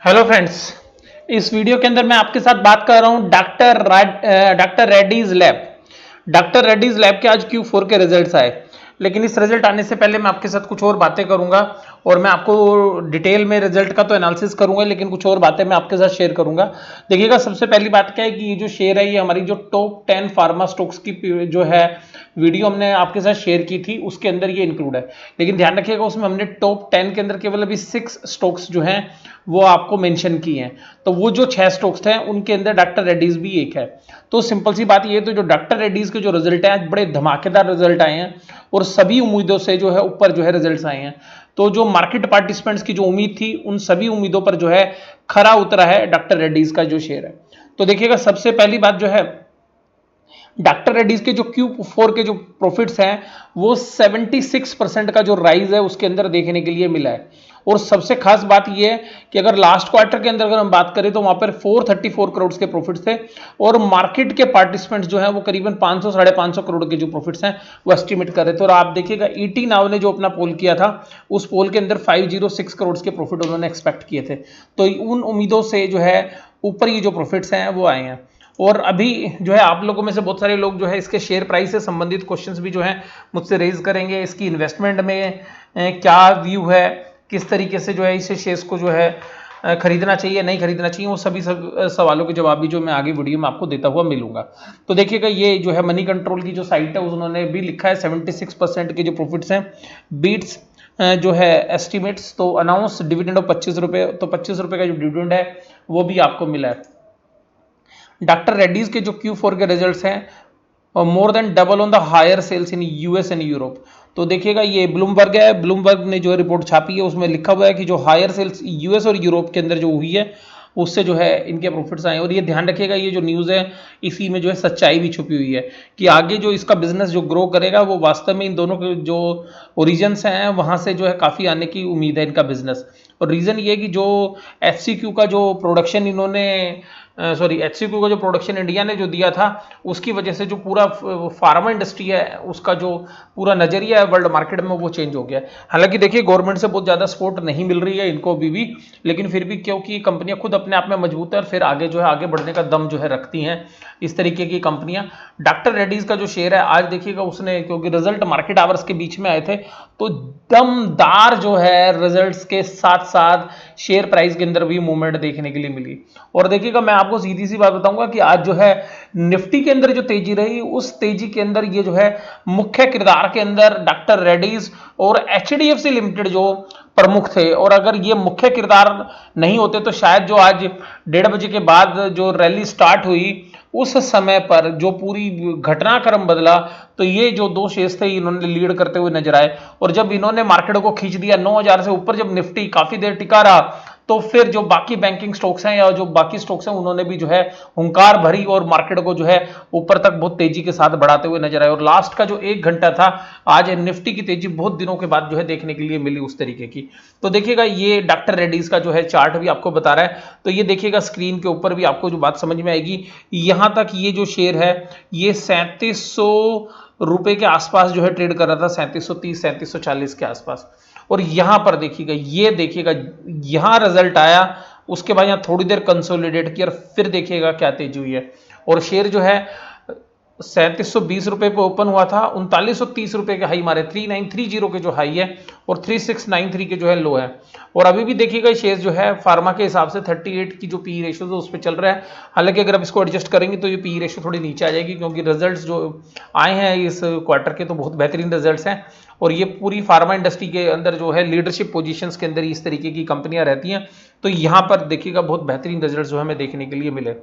Hello friends. इस video के अंदर मैं आपके साथ बात कर रहा हूं doctor Reddy's lab. Doctor Reddy's lab के आज Q4 के रिजल्ट्स आए, लेकिन इस रिजल्ट आने से पहले मैं आपके साथ कुछ और बातें करूंगा और मैं आपको डिटेल में रिजल्ट का तो एनालिसिस करूंगा, लेकिन कुछ और बातें मैं आपके साथ शेयर करूंगा। देखिएगा, सबसे पहली बात क्या है कि ये जो शेयर है, ये हमारी जो टॉप 10 फार्मा स्टॉक्स की जो है वीडियो हमने आपके साथ शेयर की थी, उसके अंदर ये इंक्लूड है। लेकिन ध्यान रखिएगा, उसमें हमने टॉप 10 के अंदर केवल अभी 6 स्टॉक्स जो हैं वो आपको मेंशन की हैं। तो वो जो 6 स्टॉक्स हैं उनके अंदर डॉक्टर रेड्डीज भी एक है। तो सिंपल सी बात ये, तो जो डॉक्टर रेड्डीज के जो रिजल्ट हैं, बड़े धमाकेदार रिजल्ट आए हैं और सभी उम्मीदों से जो है ऊपर जो है रिजल्ट्स आए हैं। तो जो मार्केट पार्टिसिपेंट्स की जो उम्मीद थी, उन सभी उम्मीदों पर जो है खरा उतरा है डॉक्टर रेड्डीज का जो शेयर है। तो देखिएगा, सबसे पहली बात जो है, डॉक्टर रेड्डीज के जो Q4 के जो प्रॉफिट्स हैं वो 76% का जो राइज है उसके अंदर देखने के लिए मिला है। और सबसे खास बात यह है कि अगर लास्ट क्वार्टर के अंदर अगर हम बात करें तो वहां पर 434 करोड़ के प्रॉफिट्स थे और मार्केट के पार्टिसिपेंट्स जो हैं वो करीबन 500 साढ़े 500 करोड़ के जो प्रॉफिट्स हैं वो एस्टिमेट कर रहे थे। और आप देखिएगा, ईटी नाउ ने जो अपना पोल किया था, उस पोल के अंदर 506 करोड़ के प्रॉफिट उन्होंने एक्सपेक्ट किए थे। तो उन उम्मीदों से जो है ऊपर ये जो प्रॉफिट्स हैं वो आए हैं। और अभी जो है आप लोगों में से बहुत सारे लोग जो है इसके शेयर प्राइस से संबंधित क्वेश्चंस भी जो है मुझसे रेज करेंगे। इसकी इन्वेस्टमेंट में क्या व्यू है, किस तरीके से जो है इसे शेयर्स को जो है खरीदना चाहिए नहीं खरीदना चाहिए, वो सभी सवालों के जवाब भी जो मैं आगे वीडियो में आपको देता हुआ मिलूंगा। तो देखिएगा, ये जो है मनी कंट्रोल की जो साइट है उन्होंने भी लिखा है 76% के जो प्रॉफिट्स हैं बीट्स जो है एस्टिमेट्स। तो अनाउंस डिविडेंड ऑफ 25 रुपये, तो 25 रुपये का जो डिविडेंड है वो भी आपको मिला है। डॉक्टर रेड्डीज के जो Q4 के रिजल्ट्स हैं, more than double on the higher sales in US and Europe. तो देखिएगा, ये ब्लूमबर्ग है, ब्लूमबर्ग ने जो रिपोर्ट छापी है उसमें लिखा हुआ है कि जो हायर सेल्स यूएस और यूरोप के अंदर जो हुई है उससे जो है इनके प्रॉफिट्स आए। और ये ध्यान रखिएगा, ये जो न्यूज़ है इसी में जो है सच्चाई भी छुपी हुई है कि आगे जो इसका बिजनेस जो ग्रो करेगा वो वास्तव में इन दोनों के जो ओरिजिन्स हैं वहाँ से जो है काफ़ी आने की उम्मीद है इनका बिजनेस। और रीज़न ये है कि जो HCQ का जो प्रोडक्शन इन्होंने HCQ का जो प्रोडक्शन इंडिया ने जो दिया था, उसकी वजह से जो पूरा फार्मा इंडस्ट्री है उसका जो पूरा नजरिया है वर्ल्ड मार्केट में वो चेंज हो गया है। हालांकि देखिए, गवर्नमेंट से बहुत ज़्यादा सपोर्ट नहीं मिल रही है इनको अभी भी, लेकिन फिर भी क्योंकि कंपनियां खुद अपने आप में मजबूत है और फिर आगे जो है आगे बढ़ने का दम जो है रखती हैं इस तरीके की कंपनियां। डॉक्टर रेड्डीज का जो शेयर है आज देखिएगा, उसने क्योंकि रिजल्ट मार्केट आवर्स के बीच में आए थे, तो दमदार जो है रिजल्ट्स के साथ साथ शेयर प्राइस के अंदर भी मूवमेंट देखने के लिए मिली। और देखिएगा, मैं आपको सीधी सी बात बताऊंगा कि आज जो है निफ्टी के अंदर जो तेजी रही, उस तेजी के अंदर ये जो है मुख्य किरदार के अंदर डॉक्टर रेड्डीज और HDFC लिमिटेड जो प्रमुख थे। और अगर ये मुख्य किरदार नहीं होते तो शायद जो आज 1:30 बजे के बाद जो रैली स्टार्ट हुई उस समय पर जो पूरी घटनाक्रम बदला, तो ये जो दो शेयर्स थे इन्होंने लीड करते हुए नजर आए। और जब इन्होंने मार्केट को खींच दिया 9,000 से ऊपर, जब निफ्टी काफी देर टिका रहा, तो फिर जो बाकी बैंकिंग स्टॉक्स हैं या जो बाकी स्टॉक्स हैं उन्होंने भी जो है हुंकार भरी और मार्केट को जो है ऊपर तक बहुत तेजी के साथ बढ़ाते हुए नजर आए। और लास्ट का जो 1 घंटा था, आज निफ्टी की तेजी बहुत दिनों के बाद जो है देखने के लिए मिली उस तरीके की। तो देखिएगा, ये डॉक्टर रेड्डीज का जो है चार्ट भी आपको बता रहा है। तो ये देखिएगा, स्क्रीन के ऊपर भी आपको जो बात समझ में आएगी, यहां तक ये जो शेयर है ये 3700 रुपए के आसपास जो है ट्रेड कर रहा था, 3730 3740 के आसपास। और यहां पर देखिएगा, ये देखिएगा, यहां रिजल्ट आया, उसके बाद यहां थोड़ी देर कंसोलिडेट किया और फिर देखिएगा क्या तेजी हुई है। और शेयर जो है 3720 रुपए पे ओपन हुआ था, 3930 रुपए के हाई मारे, 3930 के जो हाई है और 3693 के जो है लो है। और अभी भी देखिएगा, शेयर जो है फार्मा के हिसाब से 38 की जो पी रेशियो है उस पर चल रहा है। हालांकि अगर आप इसको एडजस्ट करेंगे तो ये पी रेशियो थोड़ी नीचे आ जाएगी, क्योंकि रिजल्ट्स जो आए हैं इस क्वार्टर के तो बहुत बेहतरीन रिजल्ट्स हैं। और ये पूरी फार्मा इंडस्ट्री के अंदर जो है लीडरशिप पोजीशंस के अंदर इस तरीके की कंपनियां रहती हैं। तो यहाँ पर देखिएगा बहुत बेहतरीन रिजल्ट जो हमें देखने के लिए मिले।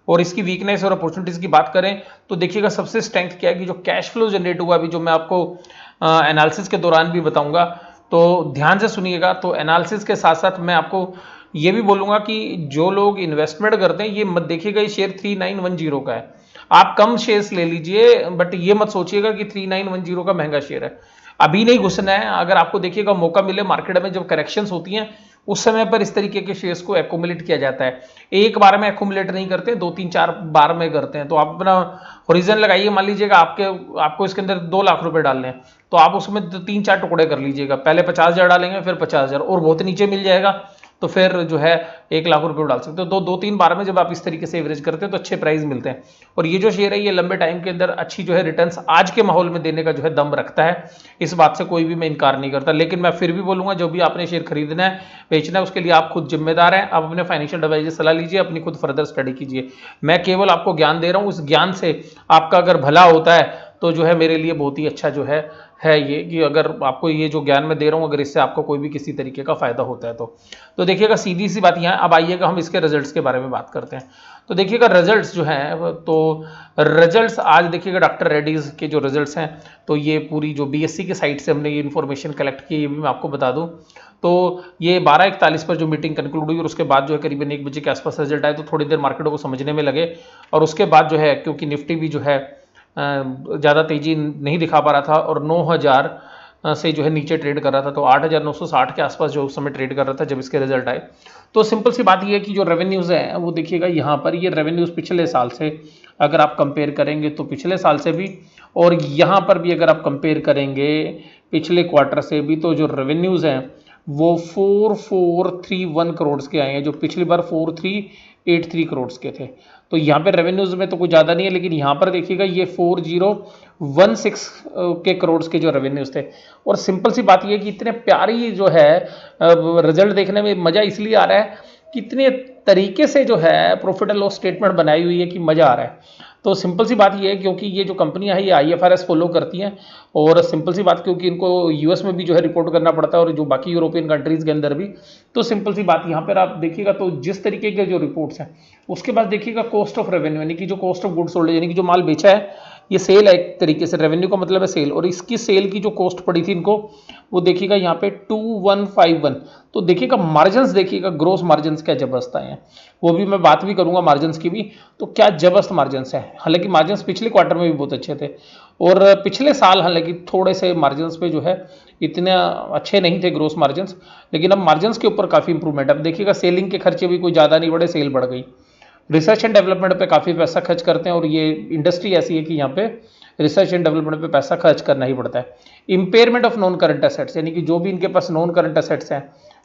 और इसकी वीकनेस और अपॉर्चुनिटीज की बात करें तो देखिएगा, सबसे स्ट्रेंथ क्या है कि जो कैश फ्लो जनरेट हुआ अभी, जो मैं आपको एनालिसिस के दौरान भी बताऊंगा, तो ध्यान से सुनिएगा। तो एनालिसिस के साथ साथ मैं आपको ये भी बोलूंगा कि जो लोग इन्वेस्टमेंट करते हैं, ये मत देखिएगा ये शेयर 3910 का है, आप कम शेयर्स ले लीजिए, बट ये मत सोचिएगा कि 3910 का महंगा शेयर है। अभी नहीं घुसना है। अगर आपको देखिएगा मौका मिले मार्केट में, जब करेक्शंस होती हैं उस समय पर इस तरीके के शेयर्स को एक्यूमुलेट किया जाता है। एक बार में एक्यूमुलेट नहीं करते, 2 3 4 बार में करते हैं। तो आप अपना होरिजन लगाइए, मान लीजिएगा आपको इसके अंदर 2 लाख रुपए डालने हैं, तो आप उसमें 3 4 टुकड़े कर लीजिएगा, पहले 50,000 डालेंगे, फिर 50,000 और बहुत नीचे मिल जाएगा, तो फिर जो है 1 लाख रुपए डाल सकते हो। तो 2-3 बार में जब आप इस तरीके से एवरेज करते हैं तो अच्छे प्राइस मिलते हैं। और ये जो शेयर है ये लंबे टाइम के अंदर अच्छी जो है रिटर्न्स आज के माहौल में देने का जो है दम रखता है, इस बात से कोई भी मैं इनकार नहीं करता। लेकिन मैं फिर भी बोलूंगा, जो भी आपने शेयर खरीदना है, बेचना है, उसके लिए आप खुद जिम्मेदार हैं। आप अपने फाइनेंशियल एडवाइजर सलाह लीजिए, अपनी खुद फर्दर स्टडी कीजिए। मैं केवल आपको ज्ञान दे रहा हूं, उस ज्ञान से आपका अगर भला होता है तो जो है मेरे लिए बहुत ही अच्छा जो है ये कि अगर आपको ये जो ज्ञान मैं दे रहा हूं, अगर इससे आपको कोई भी किसी तरीके का फायदा होता है तो देखिएगा सीधी सी बात यहाँ। अब आइएगा हम इसके रिजल्ट्स के बारे में बात करते हैं। तो देखिएगा रिजल्ट्स जो हैं, तो रिजल्ट्स आज देखिएगा डॉक्टर रेड्डीज के जो रिजल्ट्स हैं, तो ये पूरी जो बीएससी की साइट से हमने ये इन्फॉर्मेशन कलेक्ट की, ये भी मैं आपको बता दूं। तो ये 12:41 पर जो मीटिंग कंक्लूड हुई और उसके बाद जो है करीबन 1 बजे के आसपास रिजल्ट आए, तो थोड़ी देर मार्केटों को समझने में लगे। और उसके बाद जो है, क्योंकि निफ्टी भी जो है ज़्यादा तेजी नहीं दिखा पा रहा था और 9,000 से जो है नीचे ट्रेड कर रहा था, तो 8,960 के आसपास जो उस समय ट्रेड कर रहा था जब इसके रिजल्ट आए। तो सिंपल सी बात ये है कि जो रेवेन्यूज़ है वो देखिएगा यहाँ पर, ये रेवेन्यूज़ पिछले साल से अगर आप कंपेयर करेंगे तो पिछले साल से भी, और यहाँ पर भी अगर आप कंपेयर करेंगे पिछले क्वार्टर से भी, तो जो रेवेन्यूज़ हैं वो 4431 करोड़ के आए हैं, जो पिछली बार 4383 करोड़ के थे। तो यहाँ पे रेवेन्यूज में तो कुछ ज़्यादा नहीं है, लेकिन यहाँ पर देखिएगा ये 4016 के करोड़ के जो रेवेन्यूज थे। और सिंपल सी बात ये कि इतने प्यारी जो है रिजल्ट देखने में मज़ा इसलिए आ रहा है कि इतने तरीके से जो है प्रॉफिट एंड लॉस स्टेटमेंट बनाई हुई है कि मज़ा आ रहा है। तो सिंपल सी बात ये है, क्योंकि ये जो कंपनियां हैं ये आईएफआरएस फॉलो करती हैं, और सिंपल सी बात क्योंकि इनको यूएस में भी जो है रिपोर्ट करना पड़ता है और जो बाकी यूरोपियन कंट्रीज के अंदर भी। तो सिंपल सी बात यहाँ पर आप देखिएगा, तो जिस तरीके के जो रिपोर्ट्स हैं, उसके बाद देखिएगा कॉस्ट ऑफ रेवेन्यू, यानी कि जो कॉस्ट ऑफ गुड्स सोल्ड, यानी कि जो माल बेचा है, ये सेल है एक तरीके से, रेवेन्यू का मतलब है सेल, और इसकी सेल की जो कॉस्ट पड़ी थी इनको, वो देखिएगा यहाँ पे 2151। तो देखिएगा मार्जिन्स, देखिएगा ग्रोस मार्जिन्स क्या जबरदस्त आए हैं, वो भी मैं बात भी करूंगा मार्जिन्स की भी, तो क्या जबरदस्त मार्जिन्स है। हालांकि मार्जिन्स पिछले क्वार्टर में भी बहुत अच्छे थे, और पिछले साल हालांकि थोड़े से मार्जिन्स पे जो है इतने अच्छे नहीं थे ग्रोस मार्जिन्स, लेकिन अब मार्जिन्स के ऊपर काफ़ी इंप्रूवमेंट। अब देखिएगा सेलिंग के खर्चे भी कोई ज़्यादा नहीं बढ़े, सेल बढ़ गई। रिसर्च एंड डेवलपमेंट पे काफ़ी पैसा खर्च करते हैं, और ये इंडस्ट्री ऐसी है कि यहाँ पे रिसर्च एंड डेवलपमेंट पे पैसा खर्च करना ही पड़ता है। Impairment of non current assets, यानी कि जो भी इनके पास नॉन करंट एसेट्स हैं,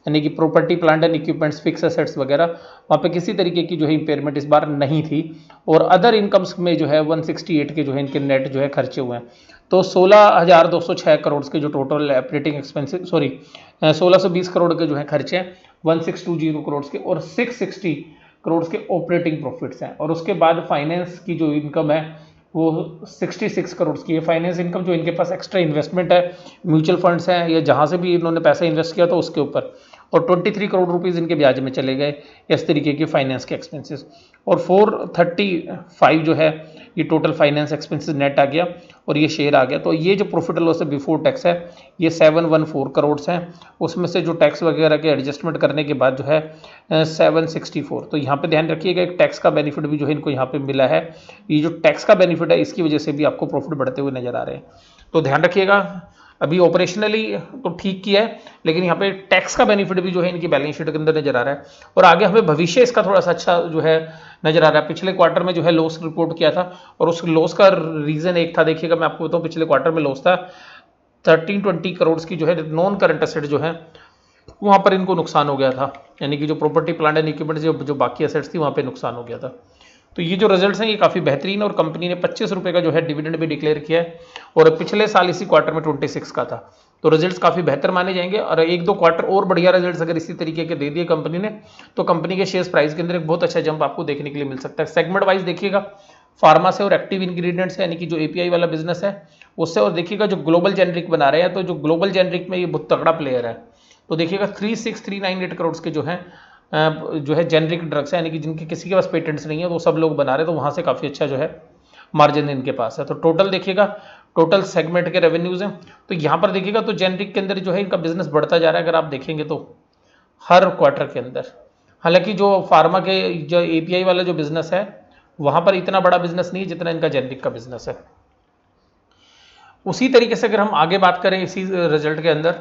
यानी कि property plant and equipments, fix assets वगैरह, वहाँ पे किसी तरीके की जो है इम्पेयरमेंट इस बार नहीं थी। और अदर इनकम्स में जो है 168 के जो है इनके नेट जो है खर्चे हुए हैं। तो 16,206 करोड़ के जो total operating expenses, sorry 1620 crore के जो है खर्चे हैं, 1620 करोड़ के, और 660 करोड़ के ऑपरेटिंग प्रॉफिट्स हैं। और उसके बाद फाइनेंस की जो इनकम है वो 66 करोड़ की है। फाइनेंस इनकम जो इनके पास एक्स्ट्रा इन्वेस्टमेंट है, म्यूचुअल फंड्स हैं या जहाँ से भी इन्होंने पैसा इन्वेस्ट किया तो उसके ऊपर, और 23 करोड़ रुपीज़ इनके ब्याज में चले गए, इस तरीके के फाइनेंस के एक्सपेंसेस। और 435 जो है ये टोटल फाइनेंस एक्सपेंसेस नेट आ गया, और ये शेयर आ गया। तो ये जो प्रॉफिट एंड लॉस है बिफोर टैक्स है, ये 714 करोड़ हैं, उसमें से जो टैक्स वगैरह के एडजस्टमेंट करने के बाद जो है 764। तो यहाँ पे ध्यान रखिएगा, एक टैक्स का बेनिफिट भी जो है इनको यहाँ पे मिला है। ये जो टैक्स का बेनिफिट है इसकी वजह से भी आपको प्रॉफिट बढ़ते हुए नजर आ रहे हैं, तो ध्यान रखिएगा। अभी ऑपरेशनली तो ठीक किया है, लेकिन यहाँ पे टैक्स का बेनिफिट भी जो है इनकी बैलेंस शीट के अंदर नजर आ रहा है, और आगे हमें भविष्य इसका थोड़ा सा अच्छा जो है नजर आ रहा है। पिछले क्वार्टर में जो है लॉस रिपोर्ट किया था, और उस लॉस का रीजन एक था, देखिएगा मैं आपको बताऊं, पिछले क्वार्टर में लॉस था 1320 करोड़ की जो है नॉन करंट एसेट जो है वहां पर इनको नुकसान हो गया था, यानी कि जो प्रॉपर्टी प्लांट एंड इक्विपमेंट जो बाकी एसेट्स थी वहां पे नुकसान हो गया था। तो ये जो रिजल्ट्स हैं ये काफ़ी बेहतरीन, और कंपनी ने 25 रुपये का जो है डिविडेंड भी डिक्लेयर किया है, और पिछले साल इसी क्वार्टर में 26 का था। तो रिजल्ट्स काफ़ी बेहतर माने जाएंगे, और 1-2 क्वार्टर और बढ़िया रिजल्ट्स अगर इसी तरीके के दे दिए कंपनी ने, तो कंपनी के शेयर प्राइस के अंदर एक बहुत अच्छा जंप आपको देखने के लिए मिल सकता है। सेगमेंट वाइज देखिएगा, फार्मा से और एक्टिव इंग्रेडिएंट्स है, यानी कि जो एपीआई वाला बिजनेस है उससे, और देखिएगा जो ग्लोबल जेनरिक बना रहे हैं, तो जो ग्लोबल जेनरिक में ये बहुत तगड़ा प्लेयर है। तो देखिएगा 36398 करोड़ के जो है जेनरिक ड्रग्स है, यानी कि जिनके किसी के पास पेटेंट्स नहीं है, तो सब लोग बना रहे, तो वहाँ से काफ़ी अच्छा जो है मार्जिन इनके पास है। तो टोटल देखिएगा, टोटल सेगमेंट के रेवेन्यूज़ हैं, तो यहाँ पर देखिएगा तो जेनरिक के अंदर जो है इनका बिजनेस बढ़ता जा रहा है, अगर आप देखेंगे तो हर क्वार्टर के अंदर। हालांकि जो फार्मा के जो एपीआई वाला जो बिजनेस है वहाँ पर इतना बड़ा बिजनेस नहीं है जितना इनका जेनरिक का बिजनेस है। उसी तरीके से अगर हम आगे बात करें इसी रिजल्ट के अंदर,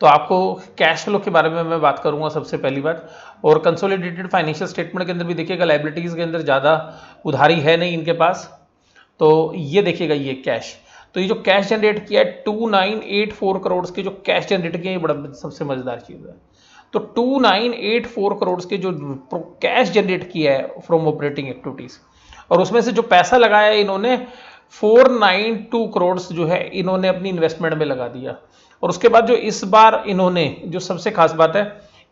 तो आपको कैश फ्लो के बारे में मैं बात करूंगा सबसे पहली बात। और कंसोलिडेटेड फाइनेंशियल स्टेटमेंट के अंदर भी देखिएगा लायबिलिटीज के अंदर ज़्यादा उधारी है नहीं इनके पास। तो ये देखिएगा ये कैश, तो ये जो कैश जनरेट किया है 2984 करोड़ के जो कैश जनरेट किया है, ये बड़ा सबसे मजेदार चीज़ है। तो 2984 करोड़ के जो कैश जनरेट किया है फ्रॉम ऑपरेटिंग एक्टिविटीज, और उसमें से जो पैसा लगाया है इन्होंने 492 करोड़ जो है इन्होंने अपनी इन्वेस्टमेंट में लगा दिया। और उसके बाद जो इस बार इन्होंने, जो सबसे खास बात है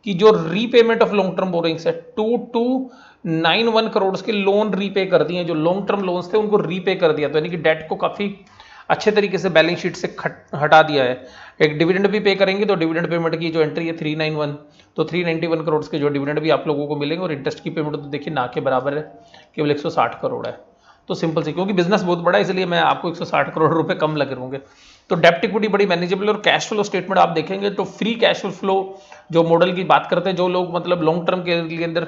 कि जो repayment of long term borrowings है 2291 करोड़ के लोन रीपे कर दिए, जो लॉन्ग टर्म लोन्स थे उनको रीपे कर दिया, तो यानी कि डेट को काफी अच्छे तरीके से बैलेंस शीट से हटा दिया है। एक डिविडेंड भी पे करेंगे तो डिविडेंड पेमेंट की जो एंट्री है 391, तो 391 करोड़ के जो डिविडेंड भी आप लोगों को मिलेंगे, और इंटरेस्ट की पेमेंट तो देखिए ना के बराबर है, केवल 160 करोड़ है। तो सिंपल सी, क्योंकि बिजनेस बहुत बड़ा है इसलिए मैं आपको 160 करोड़ रुपए कम लगे होंगे। तो डेप्ट इक्विटी बड़ी मैनेजेबल, और कैश फ्लो स्टेटमेंट आप देखेंगे तो फ्री कैश फ्लो जो मॉडल की बात करते हैं, जो लोग मतलब लॉन्ग टर्म के अंदर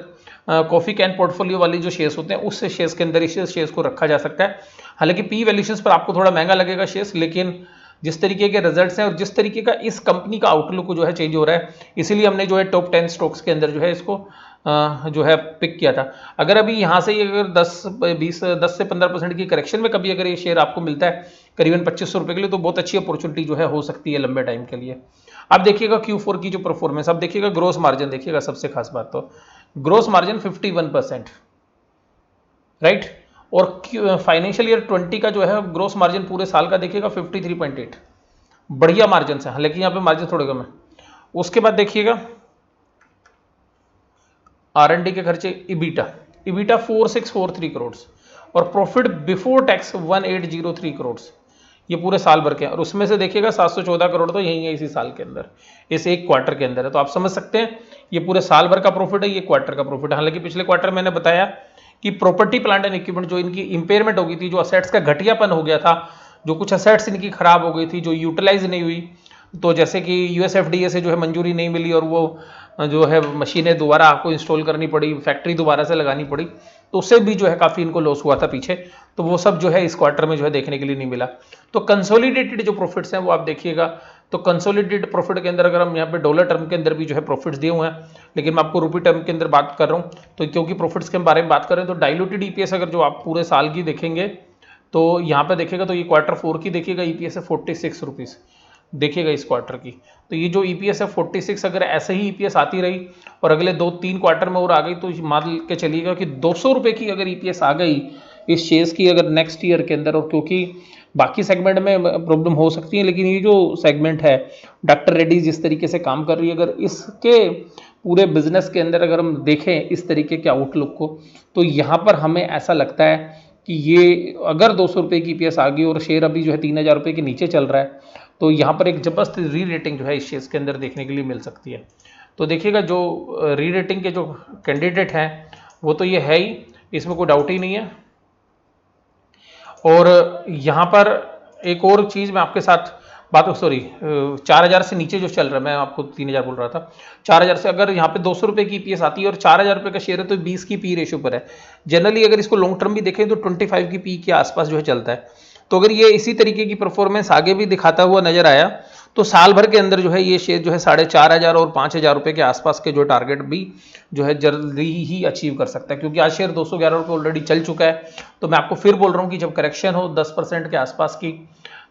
कॉफी कैन पोर्टफोलियो वाली जो शेयर्स होते हैं उस शेयर्स के अंदर इस शेयर्स को रखा जा सकता है। हालांकि पी वैल्यूएशंस पर आपको थोड़ा महंगा लगेगा शेयर्स, लेकिन जिस तरीके के रिजल्ट्स हैं और जिस तरीके का इस कंपनी का आउटलुक जो है चेंज हो रहा है, इसीलिए हमने जो है टॉप 10 स्टॉक्स के अंदर जो है इसको जो है पिक किया था। अगर अभी यहाँ से अगर 10 से 15% की करेक्शन में कभी अगर ये शेयर आपको मिलता है करीबन 2500 रुपए के लिए, तो बहुत अच्छी अपॉर्चुनिटी जो है हो सकती है लंबे टाइम के लिए। अब देखिएगा Q4 की जो परफॉर्मेंस, अब देखिएगा ग्रोस मार्जिन, देखिएगा सबसे खास बात तो ग्रोस मार्जिन 51%, राइट। और फाइनेंशियल ईयर 20 का जो है ग्रोस मार्जिन पूरे साल का देखिएगा 53.8, बढ़िया मार्जिन है, हालांकि यहाँ पे मार्जिन थोड़े कम है। उसके बाद देखिएगा R&D के खर्चे, इबीटा 4643 करोड़, और प्रॉफिट बिफोर टैक्स 1803 करोड़, ये पूरे साल भर के हैं। और उसमें से देखिएगा 714 करोड़ तो यही है इसी साल के अंदर, इस एक क्वार्टर के अंदर है। तो आप समझ सकते हैं ये पूरे साल भर का प्रॉफिट है, ये क्वार्टर का प्रॉफिट है। हालांकि पिछले क्वार्टर मैंने बताया कि प्रॉपर्टी प्लांट एंड इक्विपमेंट जो इनकी इंपेयरमेंट हो गई थी, जो असेट्स का घटियापन हो गया था, जो कुछ असेट्स इनकी खराब हो गई थी, जो यूटिलाइज नहीं हुई, तो जैसे कि USFDA से जो है मंजूरी नहीं मिली और वो जो है मशीनें दोबारा आपको इंस्टॉल करनी पड़ी, फैक्ट्री दोबारा से लगानी पड़ी, तो उससे भी जो है काफ़ी इनको लॉस हुआ था पीछे, तो वो सब जो है इस क्वार्टर में जो है देखने के लिए नहीं मिला। तो कंसोलिडेटेड जो प्रॉफिट्स हैं वो आप देखिएगा, तो कंसोलिडेटेड प्रॉफिट के अंदर अगर हम यहाँ पे डॉलर टर्म के अंदर भी जो है प्रॉफिट्स दिए हुए हैं, लेकिन मैं आपको रुपी टर्म के अंदर बात कर रहा हूँ, तो क्योंकि प्रॉफिट्स के बारे में बात करें तो डाइल्यूटेड EPS अगर जो आप पूरे साल की देखेंगे तो यहाँ पे देखिएगा, तो ये Q4 की देखिएगा EPS है 46 रुपीज़, देखिएगा इस क्वार्टर की। तो ये जो EPS है 46, अगर ऐसे ही EPS आती रही और अगले 2-3 क्वार्टर में और आ गई, तो मान के चलिएगा कि 200 रुपये की अगर EPS आ गई इस शेयर्स की अगर नेक्स्ट ईयर के अंदर, और क्योंकि बाकी सेगमेंट में प्रॉब्लम हो सकती है, लेकिन ये जो सेगमेंट है डॉक्टर रेड्डी जिस तरीके से काम कर रही है, अगर इसके पूरे बिजनेस के अंदर अगर हम देखें इस तरीके के आउटलुक को, तो यहाँ पर हमें ऐसा लगता है कि ये अगर 200 रुपये की EPS आ गई और शेयर अभी जो है 3000 रुपये के नीचे चल रहा है, तो यहाँ पर एक जबरदस्त री रेटिंग जो है इस शेयर्स के अंदर देखने के लिए मिल सकती है। तो देखिएगा जो री रेटिंग के जो कैंडिडेट हैं वो तो ये है ही, इसमें कोई डाउट ही नहीं है। और यहाँ पर एक और चीज़ मैं आपके साथ बात, सॉरी 4000 से नीचे जो चल रहा है, मैं आपको 3000 बोल रहा था, 4000 से अगर यहाँ पे 200 रुपये की EPS आती है और 4000 रुपये का शेयर है, तो 20 की पी रेशियो पर है। जनरली अगर इसको लॉन्ग टर्म भी देखें तो 25 की पी के आसपास जो है चलता है। तो अगर ये इसी तरीके की परफॉर्मेंस आगे भी दिखाता हुआ नजर आया, तो साल भर के अंदर जो है ये शेयर जो है 4500 और 5000 रुपये के आसपास के जो टारगेट भी जो है जल्दी ही अचीव कर सकता है, क्योंकि आज शेयर 211 रुपये ऑलरेडी चल चुका है। तो मैं आपको फिर बोल रहा हूँ कि जब करेक्शन हो 10% के आसपास की,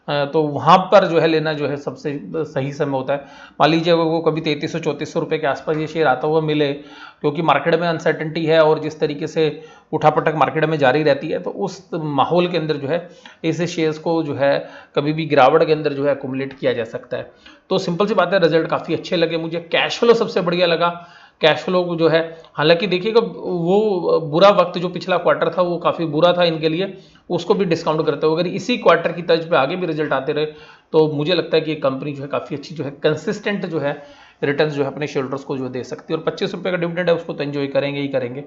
तो वहाँ पर जो है लेना जो है सबसे सही समय होता है। मान लीजिए अगर वो कभी 3300-3400 रुपये के आसपास ये शेयर आता हुआ मिले, क्योंकि मार्केट में अनसर्टेनिटी है और जिस तरीके से उठापटक मार्केट में जारी रहती है, तो उस माहौल के अंदर जो है ऐसे शेयर्स को जो है कभी भी गिरावट के अंदर जो है अकुमुलेट किया जा सकता है। तो सिंपल सी बात है, रिजल्ट काफ़ी अच्छे लगे मुझे, कैश फ्लो सबसे बढ़िया लगा। कैश फ्लो जो है, हालांकि देखिएगा वो बुरा वक्त जो पिछला क्वार्टर था वो काफ़ी बुरा था इनके लिए, उसको भी डिस्काउंट करते हुए अगर इसी क्वार्टर की तर्ज पे आगे भी रिजल्ट आते रहे, तो मुझे लगता है कि ये कंपनी जो है काफ़ी अच्छी जो है कंसिस्टेंट जो है रिटर्न्स जो है अपने शेयरहोल्डर्स को जो दे सकती है। और 25 रुपये का डिविडेंड है उसको तो एंजॉय करेंगे ही करेंगे।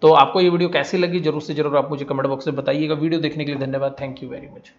तो आपको ये वीडियो कैसी लगी जरूर से जरूर आप मुझे कमेंट बॉक्स में बताइएगा। वीडियो देखने के लिए धन्यवाद, थैंक यू वेरी मच।